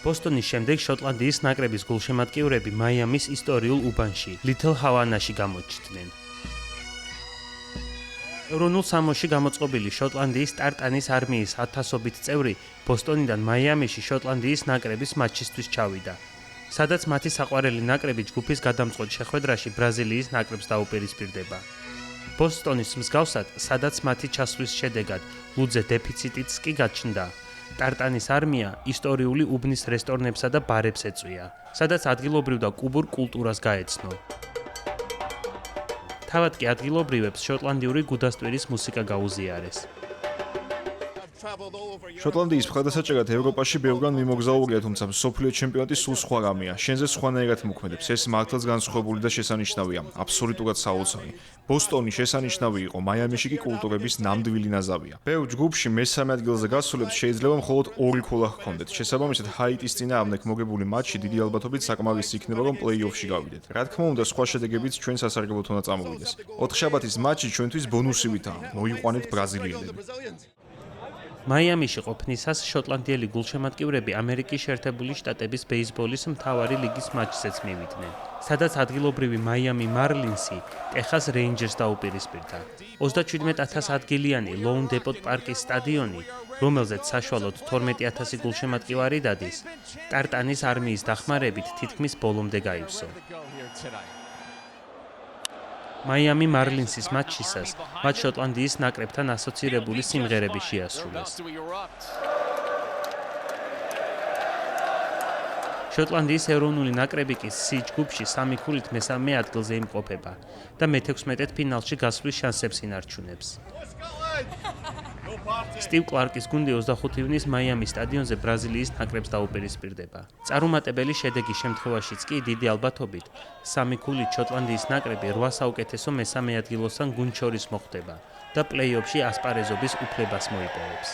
ბოსტონის შემდეგ შოტლანდიის ნაკრების გულშემატკივრები მაიამის ისტორიულ უბანში, ლითლ ჰავანაში გამოჩნდნენ. ეროვნულ სამოში გამოწყობილი შოტლანდიის ტარტანის არმიის ათასობით წევრი ბოსტონიდან მაიამიში შოტლანდიის ნაკრების მატჩისთვის ჩავიდა, სადაც მათი საყვარელი ნაკრები ჯგუფის გადამწყვეტ შეხვედრაში ბრაზილიის ნაკრებს დაუპირისპირდება. ბოსტონის მსგავსად, სადაც მათი ჩასვლის შედეგად ლუდზე დეფიციტიც კი გაჩნდა. ტარტანის არმია ისტორიული უბნის რესტორნებსა და ბარებს ეწვია, სადაც ადგილობრივ და კუბურ კულტურას გაეცნო. თავად კი ადგილობრივებს შოტლანდიური გუდასტვირის მუსიკა გაუზიარეს. შოტლანდიის მხარდასაჭერად ევროპაში ბევრგან მიმოგზაურია, თუმცა მსოფლიო ჩემპიონატი სულ სხვა რამეა. შენზე სხვანაირად მოქმედებს. ეს მართლაც განსხვავებული და შესანიშნავია. აბსოლუტურად საოცარი. ბოსტონი შესანიშნავი იყო, მაიამიში კი კულტურების ნამდვილი ნაზავია. ბევრ ჯგუფში მესამე ადგილზე გასულებს შეიძლება მხოლოდ 2 ქულა ჰქონდეთ. შესაბამისად, ჰაიტის წინააღმდეგ მოგებული მატჩი დიდი ალბათობით საკმარისი იქნება, რომ პლეი-ოფში გავიდეთ. რა თქმა უნდა, სხვა შედეგებიც ჩვენ სასარგებლოდ უნდა წამოვიდეს. ოთხშაბათის მატჩი ჩვენთვის ბონუსივითაა. მოიყვანეთ ბრაზილიელები. მაიამიში ყოფნისას შოტლანდიელი გულშემატკივრები ამერიკის შეერთებული შტატების ბეისბოლის მთავარი ლიგის მატჩზეც მივიდნენ, სადაც ადგილობრივი მაიამი მარლინსი ტეხას რეინჯერსს დაუპირისპირდა. 37,000 ადგილიანი ლოუნ დეპოტ პარკის სტადიონი, რომელზეც საშუალოდ 12,000 გულშემატკივარი დადის, ტარტანის არმიის დახმარებით თითქმის ბოლომდე გაივსო. მაიამი მარლინსის მატჩისას მათ შოტლანდიის ნაკრებთან ასოცირებული სიმღერები შეასრულეს. შოტლანდიის ეროვნული ნაკრები კი C ჯგუფში 3 ქულით მესამე ადგილზე იმყოფება და მე-16 ფინალში გასვლის შანსებს ინარჩუნებს. სტივ კლარკის გუნდი 25 ივნის მაიამის სტადიონზე ბრაზილიის ნაკრებს დაუპირისპირდება. წარუმატებელი შედეგის შემთხვევაშიც კი დიდი ალბათობით 3 ქულით შოტლანდიის ნაკრები 8 საუკეთესო მესამე ადგილოსთან გუნდს შორის მოხვდება და პლეი-ოფში ასპარეზობის უფლებას მოიპოვებს.